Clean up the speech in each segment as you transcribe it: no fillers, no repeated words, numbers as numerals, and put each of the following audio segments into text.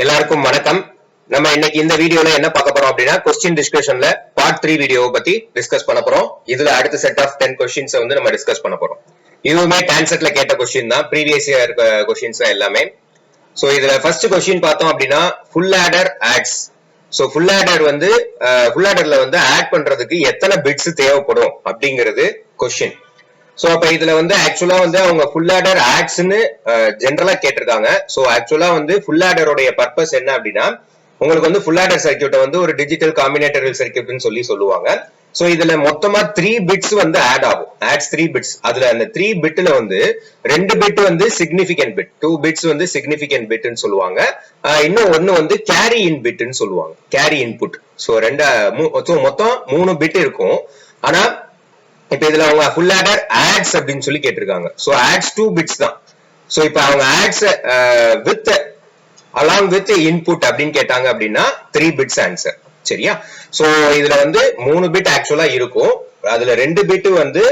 எல்லாருக்கும் வணக்கம். நம்ம இன்னைக்கு இந்த வீடியோல என்ன பார்க்க போறோம் அப்படின்னா क्वेश्चन டிஸ்கஷன்ல பார்ட் 3 வீடியோவை பத்தி டிஸ்கஸ் பண்ண போறோம். இதுல அடுத்த செட் ஆஃப் 10 क्वेश्चंस வந்து நம்ம டிஸ்கஸ் பண்ண போறோம். இதுவுமே டான்செட்ல கேட்ட क्वेश्चन தான், ப்ரீவியஸ் இயர் क्वेश्चंस எல்லாமே. சோ இதுல ஃபர்ஸ்ட் क्वेश्चन பார்த்தோம் அப்படின்னா full adder adds. So full adder வந்து ஃபுல் ஆடர்ல வந்து ஆட் பண்றதுக்கு எத்தனை பிட்ஸ் தேவைப்படும் அப்படிங்கிறது क्वेश्चन. சோ அப்ப இதுல வந்து ஆக்சுவலா வந்து அவங்க ஃபுல் ஆடர் ஆட்ஸ்னு ஜெனரலா கேட்டிருக்காங்க. சோ ஆக்சுவலா வந்து ஃபுல் ஆடரோட பர்பஸ் என்ன அப்படின்னா, உங்களுக்கு வந்து ஃபுல் ஆடர் சர்க்யூட்டை வந்து ஒரு டிஜிட்டல் காம்பினேட்டரியல் சர்க்யூட்னு சொல்லுவாங்க. சோ இதுல மொத்தமா 3 பிட்ஸ் வந்து ஆட் ஆகும். Adds 3 bits. அதுல அந்த 3 பிட்ல வந்து 2 பிட் வந்து சிக்னிபிகன்ட் பிட், 2 பிட்ஸ் வந்து சிக்னிபிகன்ட் பிட்னு சொல்லுவாங்க. இன்னும் ஒன்னு வந்து கேரி இன் பிட்னு சொல்லுவாங்க, கேரி இன்புட். சோ மொத்தம் 3 பிட் இருக்கும். ஆனா இப்ப இதுல அவங்க ஃபுல் ஆடர் ஆட்ஸ் அப்படின்னு சொல்லி கேட்டிருக்காங்க. சோ ஆட்ஸ் 2 பிட்ஸ் தான். சோ இப்ப அவங்க adds with along with input அப்படின்னு கேட்டாங்க அப்படின்னா 3 பிட்ஸ் ஆன்சர். சரியா? சோ இதுல வந்து 3 பிட் ஆக்சுவலா இருக்கும். அதுல 2 பிட் வந்து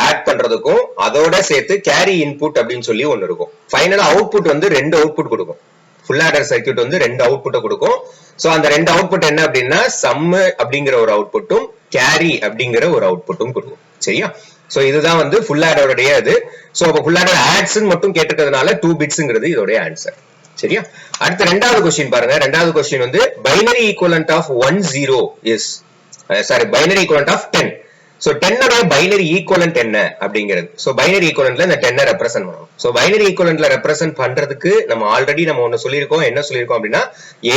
ஆட் பண்றதுக்கும் அதோட சேர்த்து கேரி இன்புட் அப்படின்னு சொல்லி ஒன்னு இருக்கும். ஃபைனலா அவுட்புட் வந்து 2 அவுட்புட் கொடுக்கும். ஃபுல் ஆடர் சர்க்யூட் வந்து 2 அவுட்புட்டை கொடுக்கும். சோ அந்த 2 அவுட்புட் என்ன அப்படின்னா சம் அப்படிங்கிற ஒரு அவுட்புட்டும் கேரி அப்படிங்கிற ஒரு அவுட்புட்டும் கொடுக்கும். சரியா? சோ இதுதான் வந்து ஃபுல் ஆடருடைய இது. சோ அப்ப ஃபுல் ஆடர் ஆட்ஸ் மட்டும் கேட்டிருக்கிறதுனால 2 பிட்ஸ்ங்கிறது இதோட ஆன்சர். சரியா? அடுத்த ரெண்டாவது क्वेश्चन பாருங்க. ரெண்டாவது क्वेश्चन வந்து binary equivalent of 10 is binary equivalent of 10. So 10 உடைய பைனரி ஈக்குவலன்ட் என்ன அப்படிங்கிறது. சோ பைனரி ஈக்குவலன்ட்ல இந்த 10 ரெப்ரசன்ட் பண்ணணும். சோ பைனரி ஈக்குவலன்ட்ல ரெப்ரசன்ட் பண்றதுக்கு நம்ம ஆல்ரெடி ஒன்னு சொல்லியிருக்கோம். என்ன சொல்லியிருக்கோம் அப்படின்னா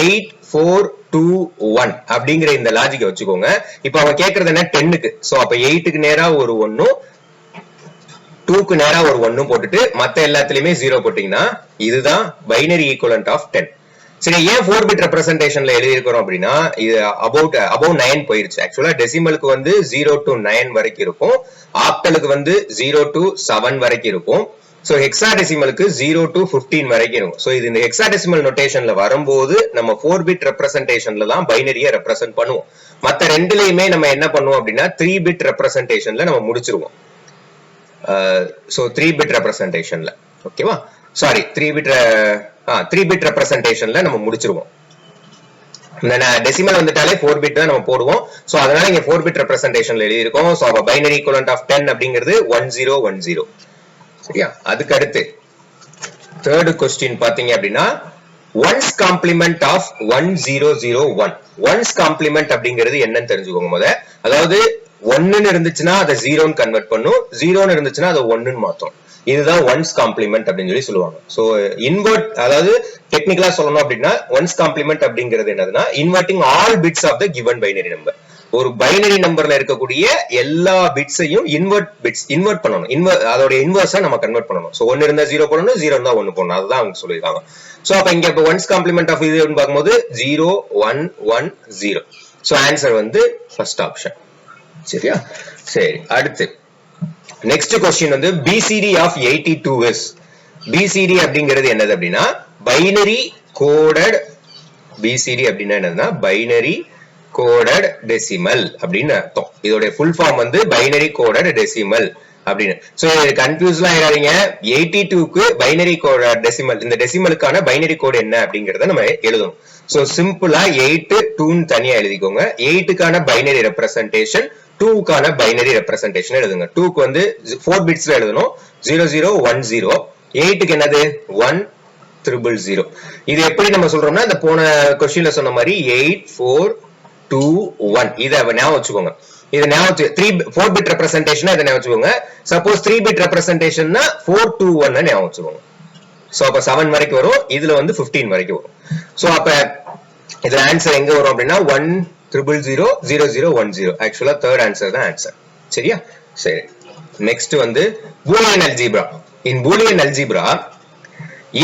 8 4 2 1 அப்படிங்கிற இந்த லாஜிக்கை வச்சுக்கோங்க. இப்ப அவங்க கேக்குறது என்ன 10க்கு. சோ அப்ப 8க்கு நேரா ஒரு 1, 2க்கு நேரா ஒரு 1 போட்டுட்டு மத்த எல்லாத்துலயுமே 0 போட்டீங்கன்னா இதுதான் பைனரி ஈக்குவலன்ட் ஆஃப் 10. சரி, ஏன் 4 பிட் ரெப்ரசன்டேஷன்ல எழுதி இருக்கிறோம் அப்படின்னா இது above 9 போயிருச்சு. ஆக்சுவலா டெசிமலுக்கு வந்து 0 to 9 வரைக்கும் இருக்கும். ஆக்டலுக்கு வந்து 0 to 7 வரைக்கும் இருக்கும். சோ ஹெக்ஸாடெசிமலுக்கு 0 to 15 வரைக்கும் இருக்கும். சோ இது இந்த ஹெக்ஸாடெசிமல் நோட்டேஷன்ல வரும்போது நம்ம 4 பிட் ரெப்ரசன்டேஷன்ல தான் பைனரியை ரெப்ரசன்ட் பண்ணுவோம். மத்த ரெண்டுலயுமே நம்ம என்ன பண்ணுவோம் அப்படின்னா 3 பிட் ரெப்ரசன்டேஷன்ல நம்ம முடிச்சிருவோம். சோ 3 பிட் ரெப்ரசன்டேஷன்ல ஓகேவா? சாரி 3 பிட் ரெப்ரசன்டேஷன்ல நம்ம முடிச்சிருவோம். இந்த டெசிமல் வந்துட்டாலே 4 பிட் தான் நம்ம போடுவோம். சோ அதனால இங்க 4 பிட் ரெப்ரசன்டேஷன்ல எழுதி இருக்கோம். சோ அப்ப பைனரி ஈக்குவலன்ட் ஆஃப் 10 அப்படிங்கிறது 1010. சரியா? அதுக்கு அடுத்து தேர்ட் क्वेश्चन பாத்தீங்க அப்படின்னா one's complement of 1001. One's complement அப்படிங்கிறது என்னன்னு தெரிஞ்சுக்கோங்க முத. அதாவது 1ன்னு இருந்துச்சுன்னா அதை 0ன்னு கன்வெர்ட் பண்ணும், 0ன்னு இருந்துச்சுன்னா அதை 1ன்னு மாத்தும். இதுதான் ஒன்ஸ் காம்ப்ளிமெண்ட் அப்படின்னு சொல்லி சொல்லுவாங்க. சோ இன்வெர்ட், அதாவது டெக்னிக்கலா சொல்லணும் அப்படின்னா ஒன்ஸ் காம்ப்ளிமெண்ட் அப்படிங்கிறது என்னதுன்னா inverting all bits of the given binary number. ஒரு பைனரி நம்பர்ல இருக்கக்கூடிய எல்லா பிட்ஸையும் இன்வெர்ட் பண்ணணும். அதோட இன்வெர்ஸா நம்ம கன்வெர்ட் பண்ணணும். சோ 1 இருந்தா 0 போடணும், 0 இருந்தா 1 போடணும். அதுதான் அவங்க சொல்லிருக்காங்க. சோ அப்ப இங்க இப்ப ஒன்ஸ் காம்ப்ளிமெண்ட் ஆஃப் இதுன்னு பார்க்கும்போது 0 1 1 0. சோ ஆன்சர் வந்து ஃபர்ஸ்ட் ஆப்ஷன். சரியா? சரி, அடுத்து நெக்ஸ்ட் क्वेश्चन வந்து BCD ஆஃப் 82 இஸ். BCD அப்படிங்கிறது என்னது அப்படின்னா பைனரி கோடட். BCD அப்படின்னா என்னதுன்னா பைனரி கோடட் டெசிமல் அப்படின்னு அர்த்தம். இதோட ஃபுல் ஃபார்ம் வந்து பைனரி கோடட் டெசிமல் அப்படின்னு. சோ கன்ஃபியூஸ்லாம் ஆயிடாதீங்க. 82க்கு பைனரி கோடட் டெசிமல், இந்த டெசிமலுக்கான பைனரி கோட் என்ன அப்படிங்கறத நம்ம எழுதணும். சோ சிம்பிளா 8 2ன்னு தனியா எழுதிக்கோங்க. 8க்கான பைனரி ரெப்ரசன்டேஷன், 2க்கான பைனரி ரெப்ரசன்டேஷன் எழுதுங்க. 2க்கு வந்து 4 பிட்ஸ்ல எழுதணும், 0010. 8க்கு என்னது 1000. இது எப்படி நம்ம சொல்றோம்னா இந்த போன क्वेश्चनல சொன்ன மாதிரி 8421 இத ஞாபகம் வச்சுக்கோங்க. இது ஞாபகம் 4 பிட் ரெப்ரசன்டேஷன் இத ஞாபகம் வச்சுக்கோங்க. சப்போஸ் 3 பிட் ரெப்ரசன்டேஷன்னா 421 ஞாபகம் வச்சுக்கோங்க. சோ அப்ப 7 வரைக்கும் வரும். இதுல வந்து 15 வரைக்கும் வரும். சோ அப்ப இதுல ஆன்சர் எங்க வரும் அப்படின்னா 10000010. ஆக்சுவலா தேர்ட் ஆன்சர் தான் ஆன்சர். சரியா? சரி, நெக்ஸ்ட் வந்து Boolean algebra. In Boolean algebra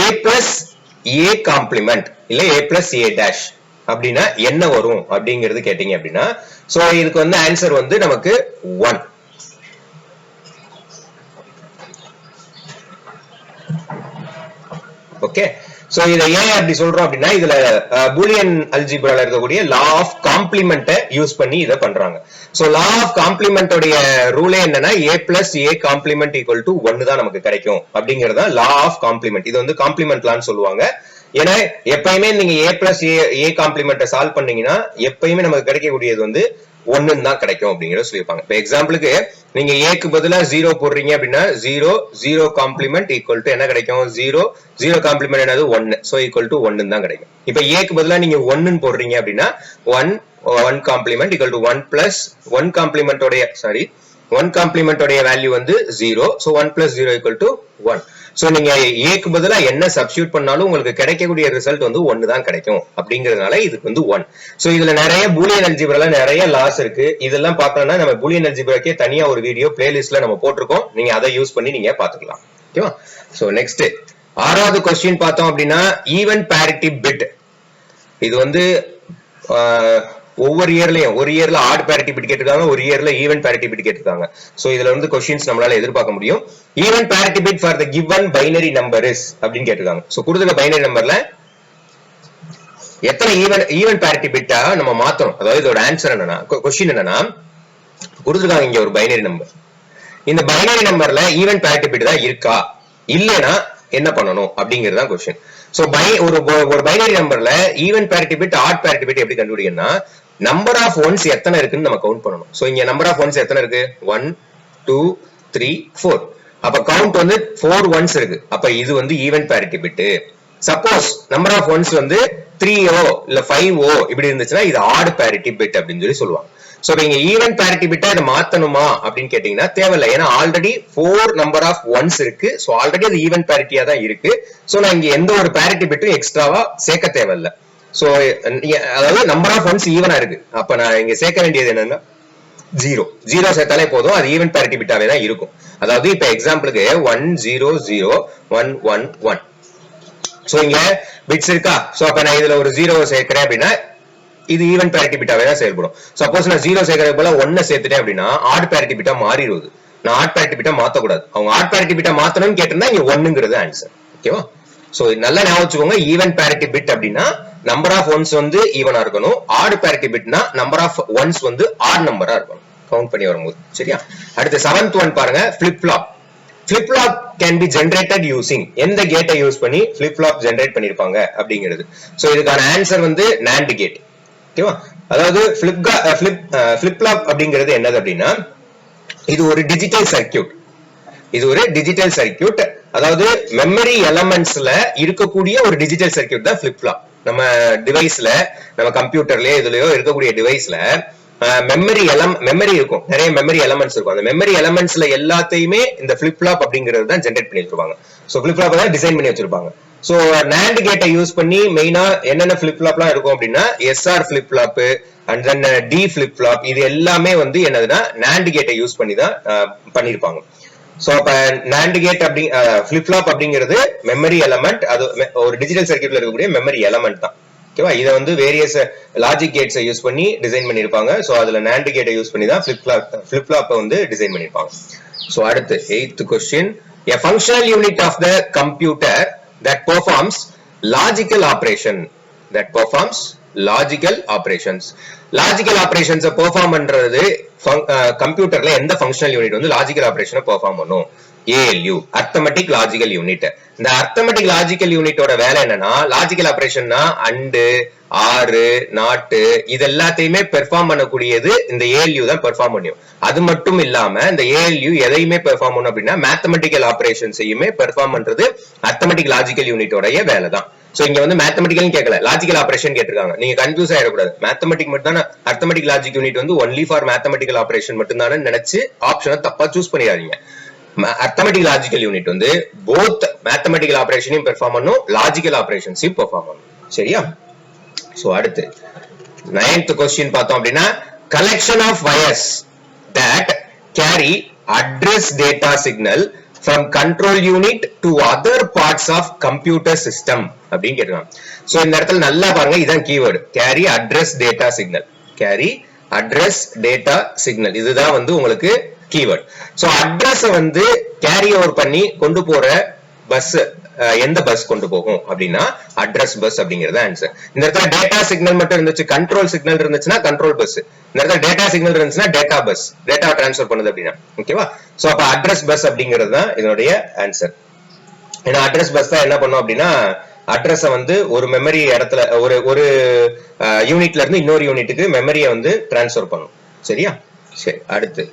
a plus a complement இல்ல a plus a dash அப்படின்னா என்ன வரும் அப்படிங்கிறது கேட்டீங்க அப்படின்னா சோ இதுக்கு வந்து ஆன்சர் வந்து நமக்கு 1. ஓகே. சோ இத ஏன் அப்படி சொல்றோம் அப்படின்னா இதுல பூலியன் அல்ஜிப்ரால இருக்கக்கூடிய லா ஆஃப் காம்ப்ளிமெண்ட்டை யூஸ் பண்ணி இத பண்றாங்க. சோ லா ஆஃப் காம்ப்ளிமெண்டோட ரூலே என்னன்னா a plus a complement equal to 1 தான் நமக்கு கிடைக்கும் அப்படிங்கறது லா ஆஃப் காம்ப்ளிமெண்ட். இது வந்து காம்ப்ளிமெண்ட் லான்னு சொல்லுவாங்க. ஏன்னா எப்பயுமே நீங்க a பிளஸ் a காம்ப்ளிமெண்ட்டை சால்வ் பண்ணீங்கன்னா எப்பயுமே நமக்கு கிடைக்கக்கூடியது வந்து 1 தான் கிடைக்கும் அப்படிங்கறத சொல்லிருப்பாங்க. இப்ப எக்ஸாம்பிளுக்கு நீங்க ஏக்கு பதிலா 0 போடுறீங்க அப்படின்னா 0 காம்ப்ளிமெண்ட் ஈக்குவல் டு என்ன கிடைக்கும் 0 காம்ப்ளிமெண்ட் என்னது 1 சோ ஈக்குவல் டு 1 தான் கிடைக்கும். இப்ப ஏக்கு பதிலா நீங்க 1 போடுறீங்க அப்படின்னா 1 காம்ப்ளிமெண்ட் ஈக்குவல் டு 1 பிளஸ் 1 காம்ப்ளிமெண்ட் உடைய 1 காம்ப்ளிமெண்ட் உடைய வேல்யூ வந்து 0 so 1 plus 0 equal to 1. So நீங்க ஏக்கு பதிலா என்ன சப்ஸ்டிட்யூட் பண்ணாலும் உங்களுக்கு கிடைக்கக்கூடிய ரிசல்ட் வந்து 1 தான் கிடைக்கும் அப்படிங்கறதுனால இதுக்கு வந்து 1. சோ இதுல நிறைய பூலியன் அல்ஜிப்ரால நிறைய லாஸ் இருக்கு. இதெல்லாம் பார்க்கணும்னா நம்ம பூலியன் அல்ஜிப்ராக்கே தனியா ஒரு வீடியோ பிளேலிஸ்ட்ல நம்ம போட்டிருக்கோம். நீங்க அதை யூஸ் பண்ணி நீங்க பாத்துக்கலாம். ஓகேவா? சோ நெக்ஸ்ட் ஆறாவது क्वेश्चन பார்த்தோம் அப்படின்னா ஈவன் பேரிட்டி பிட். இது வந்து ஒவ்வொரு இயர்லயும் ஒரு இயர்ல ஆட் பேரிட்டி பிட் கேட்டிருக்காங்க, ஒரு இயர்ல ஈவன் பேரிட்டி பிட் கேட்டிருக்காங்க. சோ இதுல வந்து क्वेश्चंस நம்மளால எதிர்பார்க்க முடியும். Even parity bit for the given binary number is அப்படினு கேட்டிருக்காங்க. சோ கொடுத்திருக்க பைனரி நம்பர்ல எத்தனை ஈவன் பேரிட்டி பிட்டா நம்ம மாத்தணும். அதாவது இதோட ஆன்சர் என்னன்னா क्वेश्चन என்னன்னா கொடுத்திருக்காங்க இங்க ஒரு பைனரி நம்பர். இந்த பைனரி நம்பர்ல ஈவன் பேரிட்டி பிட் தான் இருக்கா இல்லனா என்ன பண்ணணும் அப்படிங்கிறது தான் क्वेश्चन. சோ ஒரு பைனரி நம்பர்ல even parity bit odd parity bit எப்படி கண்டுபிடிக்கணும்னா நம்பர் ஆஃப் ஒன்ஸ் எத்தனை இருக்குன்னு நம்ம கவுண்ட் பண்ணணும். சோ இங்க நம்பர் ஆஃப் ஒன்ஸ் எத்தனை இருக்கு 1 2 3 4. அப்ப கவுண்ட் வந்து 4 ஒன்ஸ் இருக்கு. அப்ப இது வந்து even parity bit. Suppose number of ones வந்து 3o இல்ல 5o இப்படி இருந்துச்சுன்னா இது ஆட் பேரிட்டி பிட் அப்படின்னு சொல்லி சொல்லுவாங்க. சோ இங்க ஈவன் பேரிட்டி பிட்டா இத மாத்தணுமா அப்படின்னு கேட்டீங்கன்னா தேவையில்லை. ஏன்னா ஆல்ரெடி 4 நம்பர் ஆஃப் ஒன்ஸ் இருக்கு. சோ ஆல்ரெடி அது ஈவன் பேரிட்டியா தான் இருக்கு. சோ நான் இங்க எந்த ஒரு பேரிட்டி பிட்டும் எக்ஸ்ட்ராவா சேர்க்க தேவையில்லை. சோ அதாவது நம்பர் ஆஃப் ஒன்ஸ் ஈவனா இருக்கு. அப்ப நான் இங்க சேர்க்க வேண்டியது என்னன்னா 0 சேர்த்தாலே போதும், அது ஈவன் பேரிட்டி பிட்டாவே தான் இருக்கும். அதாவது இப்ப எக்ஸாம்பிளுக்கு 1 0 0 1 1 1. சோ இங்க பிட்ஸ் இருக்கா. சோ அப்ப நான் இதுல ஒரு 0 சேர்க்கிறேன் அப்படின்னா இது ஈவன் பேரிட்டி பிட்டாவே தான் செயல்படும். சப்போஸ் நான் 0 சேர்க்கறது போல 1 சேர்த்துட்டேன் அப்படின்னா ஆட் பேரிட்டி பிட்டா மாறிடுது. நான் ஆட் பேரிட்டி பிட்டா மாத்த கூடாது. அவங்க ஆட் பேரிட்டி பிட்டா மாத்தணும்னு கேட்டிருந்தா இங்க 1ங்கிறது ஆன்சர். ஓகேவா? சோ நல்லா ஞாபகம் வச்சுக்கோங்க. ஈவன் பேரிட்டி பிட் அப்படின்னா நம்பர் ஆஃப் ஒன்ஸ் வந்து ஈவனா இருக்கணும். ஆட் பேரிட்டி பிட்னா நம்பர் ஆஃப் ஒன்ஸ் வந்து ஆட் நம்பரா இருக்கணும் கவுண்ட் பண்ணி வரும்போது. சரியா? அடுத்து 7th ஒன் பாருங்க, flip flop. flip flop can be generated using எந்த கேட்டை யூஸ் பண்ணி flip flop ஜெனரேட் பண்ணிருப்பாங்க அப்படிங்கிறது. சோ இதுக்கான ஆன்சர் வந்து NAND கேட். ஓகேவா? அதாவது flip flop அப்படிங்கிறது என்னது அப்படின்னா இது ஒரு டிஜிட்டல் சர்க்யூட். இது ஒரு டிஜிட்டல் சர்க்யூட். அதாவது மெமரி எலமெண்ட்ஸ்ல இருக்கக்கூடிய ஒரு டிஜிட்டல் சர்க்யூட் தான் flip flop. நம்ம டிவைஸ்ல நம்ம கம்ப்யூட்டர்லயோ இதுலயோ இருக்கக்கூடிய டிவைஸ்ல மெமரி இருக்கும், நிறைய மெமரி எலமெண்ட்ஸ் இருக்கும். அந்த மெமரி எலமெண்ட்ஸ்ல எல்லாத்தையுமே இந்த flip flop அப்படிங்கிறது தான் ஜெனரேட் பண்ணி வச்சிருப்பாங்க. சோ flip flop தான் டிசைன் பண்ணி வச்சிருப்பாங்க. சோ NAND கேட்டை யூஸ் பண்ணி மெயினா என்னென்ன flip flopலாம் இருக்கும் அப்படின்னா SR flip flop and then D flip flop இது எல்லாமே வந்து என்னதுன்னா NAND கேட்டை யூஸ் பண்ணி தான் பண்ணிருப்பாங்க. சோ அப்ப NAND கேட் அப்படி flip flop அப்படிங்கிறது மெமரி எலமெண்ட், அது ஒரு டிஜிட்டல் சர்க்யூட்ல இருக்கக்கூடிய மெமரி எலமெண்ட் தான். ஓகேவா? இத வந்து வேரியஸ் லாஜிக் கேட்ஸை யூஸ் பண்ணி டிசைன் பண்ணிருப்பாங்க. சோ அதுல NAND கேட்டை யூஸ் பண்ணி தான் flip flop வந்து டிசைன் பண்ணிருப்பாங்க. சோ அடுத்து 8th question, a functional unit of the computer that performs logical operation logical operations perform பண்றது கம்ப்யூட்டர்ல எந்த ஃபங்க்ஷனல் யூனிட் வந்து லாஜிக்கல் ஆபரேஷனை பெர்ஃபார்ம் பண்ணும்? ALU, arithmetic logical unit. இந்த அர்த்தமெட்டிக் லாஜிக்கல் யூனிட்டோட வேலை என்னன்னா லாஜிக்கல் ஆபரேஷன்னா அண்ட் ஆர் நாட் இது எல்லாத்தையுமே பெர்ஃபார்ம் பண்ணக்கூடியது இந்த ALU தான் பெர்ஃபார்ம் பண்ணும். அது மட்டும் இல்லாம இந்த ALU எதையுமே பெர்ஃபார்ம் பண்ணும் அப்படின்னா மேத்தமெட்டிக்கல் ஆபரேஷன்ஸையுமே பெர்ஃபார்ம் பண்றது அர்த்தமெட்டிக் லாஜிக்கல் யூனிட்டோட வேலை தான். சோ இங்க வந்து மேத்தமெட்டிக்கல் கேட்கல, லாஜிக்கல் ஆபரேஷன் கேட்டிருக்காங்க. நீங்க கன்ஃபியூஸ் ஆயிடக்கூடாது. மேத்தமெட்டிக் மட்டும் தான் அர்த்தமெட்டிக் லாஜிக் யூனிட் வந்து ஒன்லி ஃபார் மேத்தமெட்டிக்கல் ஆபரேஷன் மட்டும் தானே நினைச்சு ஆப்ஷனை தப்பா சூஸ் பண்ணிடாதீங்க. அர்த்தமெட்டிக் லாஜிக்கல் யூனிட் வந்து போத் மேத்தமெட்டிக்கல் ஆபரேஷனையும் பெர்ஃபார்ம் பண்ணும், லாஜிக்கல் ஆபரேஷன்ஸையும் பெர்ஃபார்ம் பண்ணும். சரியா? சோ அடுத்து 9th question பார்த்தோம் அப்படின்னா collection of wires that carry address data signal from control unit to other parts of computer system அப்படின்னு கேட்கிறாங்க. சோ இந்த இடத்துல நல்லா பாருங்க, இதான் keyword carry address data signal. carry address data signal இதுதான் வந்து உங்களுக்கு கீவேர்ட். சோ அட்ரஸ் வந்து கேரி ஓவர் பண்ணி கொண்டு போற பஸ் எந்த பஸ் கொண்டு போகும் அப்படின்னா அட்ரஸ் பஸ் அப்படிங்கறது ஆன்சர். இந்த இடத்துல டேட்டா சிக்னல் மட்டும் இருந்துச்சு, கண்ட்ரோல் சிக்னல் இருந்துச்சுன்னா கண்ட்ரோல் பஸ். இந்த இடத்துல டேட்டா சிக்னல் இருந்துச்சுன்னா டேட்டா பஸ், டேட்டா டிரான்ஸ்ஃபர் பண்ணுது அப்படின்னா. ஓகேவா? சோ அப்ப அட்ரஸ் பஸ் அப்படிங்கிறது தான் இதனுடைய ஆன்சர். ஏன்னா அட்ரஸ் பஸ் தான் என்ன பண்ணும் அப்படின்னா அட்ரஸ வந்து ஒரு மெமரி இடத்துல ஒரு ஒரு யூனிட்ல இருந்து இன்னொரு யூனிட்டுக்கு மெமரியை வந்து டிரான்ஸ்ஃபர் பண்ணும். சரியா? சரி, அடுத்து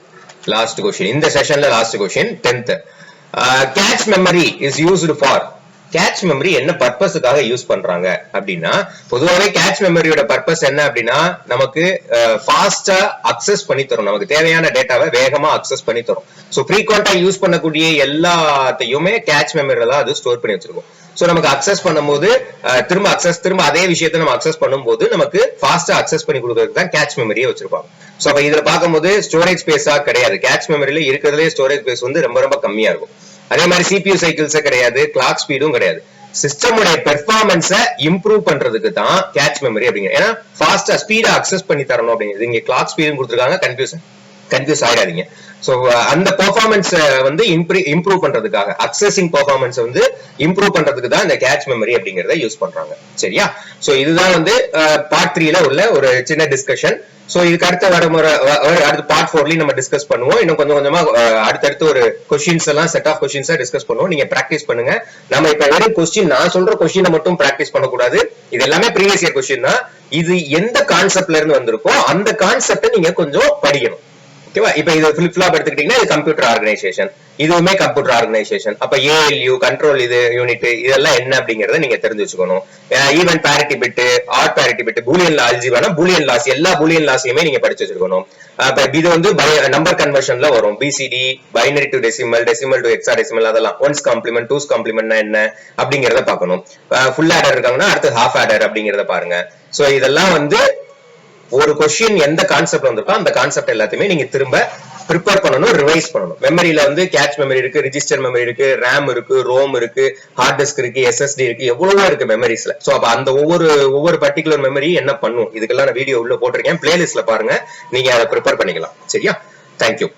லாஸ்ட் கொஸ்டின், இந்த செஷன்ல last question 10th. Cache memory is used for, cache memory என்ன பர்பஸுக்காக யூஸ் பண்றாங்க அப்படின்னா, பொதுவாகவே கேட்ச் மெமரியோட பர்பஸ் என்ன அப்படின்னா நமக்கு ஃபாஸ்டா அக்சஸ் பண்ணி தரும், நமக்கு தேவையான டேட்டாவை வேகமா அக்சஸ் பண்ணி தரும். ஸோ ஃப்ரீக்வெண்டா யூஸ் பண்ணக்கூடிய எல்லாத்தையுமே கேட்ச் மெமரியில தான் அது ஸ்டோர் பண்ணி வச்சிருக்கும். ஸோ நமக்கு அக்சஸ் பண்ணும்போது திரும்ப அதே விஷயத்தை நம்ம அக்சஸ் பண்ணும்போது நமக்கு ஃபாஸ்டா அக்சஸ் பண்ணி கொடுக்கறதுக்கு தான் கேட்ச் மெமரியை வச்சிருப்பாங்க. ஸோ அப்ப இதுல பார்க்கும்போது ஸ்டோரேஜ் ஸ்பேஸா கிடையாது, கேட்ச் மெமரியில இருக்கிறதுலே ஸ்டோரேஜ் ஸ்பேஸ் வந்து ரொம்ப ரொம்ப கம்மியா இருக்கும். அதே மாதிரி CPU சைக்கிள்ஸ் கிடையாது, கிளாக் ஸ்பீடும் கிடையாது. சிஸ்டமுடைய பெர்ஃபார்மன்ஸை இம்ப்ரூவ் பண்றதுக்கு தான் கேட்ச் மெமரி அப்படிங்க. ஏன்னா ஃபாஸ்டா ஸ்பீடா அக்சஸ் பண்ணி தரணும் அப்படிங்கிறது. இங்க கிளாக் ஸ்பீடும் கொடுத்துருக்காங்க, கன்ஃபியூஸ் ஆயிடாதீங்க. சோ அந்த பெர்ஃபார்மன்ஸ் வந்து இம்ப்ரூவ் பண்றதுக்காக, அக்சஸிங் பெர்ஃபார்மன்ஸ் வந்து இம்ப்ரூவ் பண்றதுக்கு தான் இந்த கேட்ச் மெமரி அப்படிங்கறத யூஸ் பண்றாங்க. சரியா? சோ இதுதான் வந்து பார்ட் 3ல உள்ள ஒரு சின்ன டிஸ்கஷன். சோ இதுக்கு அடுத்த பார்ட் 4லயும் நம்ம டிஸ்கஸ் பண்ணுவோம். இன்னும் கொஞ்சம் கொஞ்சமா அடுத்தடுத்து ஒரு கொஸ்டின்ஸ் எல்லாம் செட் ஆஃப் கொஸ்டின்ஸா டிஸ்கஸ் பண்ணுவோம். நீங்க பிராக்டிஸ் பண்ணுங்க. நம்ம இப்ப வெறும் கொஸ்டின், நான் சொல்ற கொஸ்டினை மட்டும் பிராக்டிஸ் பண்ணக்கூடாது. இது எல்லாமே ப்ரீவியஸ் இயர் கொஸ்டின் தான். இது எந்த கான்செப்ட்ல இருந்து வந்திருக்கோ அந்த கான்செப்டை நீங்க கொஞ்சம் படிக்கணும். ஓகேவா? இப்ப இது ஃபிளிப் ஃப்ளாப் எடுத்துக்கிட்டீங்கன்னா இது கம்ப்யூட்டர் ஆர்கனைசேஷன், இதுவுமே கம்ப்யூட்டர் ஆர்கனைசேஷன். அப்ப ALU கண்ட்ரோல் இது யூனிட் இதெல்லாம் என்ன அப்படிங்கறத நீங்க தெரிஞ்சு வச்சுக்கணும். Even parity bit, odd parity bit, Boolean algebra, Boolean laws, எல்லா பூலியன் லாஸையுமே நீங்க படிச்சு வச்சிருக்கணும். இது வந்து நம்பர் கன்வர்ஷன்ல வரும். BCD, binary to decimal, decimal to hexadecimal, அதெல்லாம் ஒன்ஸ் காம்ப்ளிமெண்ட், டூஸ் காம்ப்ளிமெண்ட்னா என்ன அப்படிங்கறத பார்க்கணும். ஃபுல் ஆடர் இருக்காங்கன்னா அடுத்து ஹாஃப் ஆடர் அப்படிங்கறத பாருங்க. சோ இதெல்லாம் வந்து ஒரு கொஸ்டின் எந்த கான்செப்ட் வந்திருக்கோ அந்த கான்செப்ட் எல்லாத்தையுமே நீங்க திரும்ப ப்ரிப்பேர் பண்ணணும், ரிவைஸ் பண்ணணும். மெமரியில வந்து கேட்ச் மெமரி இருக்கு, ரிஜிஸ்டர் மெமரி இருக்கு, RAM இருக்கு, ரோம் இருக்கு, ஹார்ட் டிஸ்க் இருக்கு, SSD இருக்கு, எவ்வளவோ இருக்கு மெமரிஸ்ல. சோ அப்ப அந்த ஒவ்வொரு பர்டிகுலர் மெமரி என்ன பண்ணும் இதுக்கெல்லாம் நான் வீடியோ உள்ள போட்டிருக்கேன், பிளேலிஸ்ட்ல பாருங்க, நீங்க அதை ப்ரிப்பேர் பண்ணிக்கலாம். சரியா? தேங்க்யூ.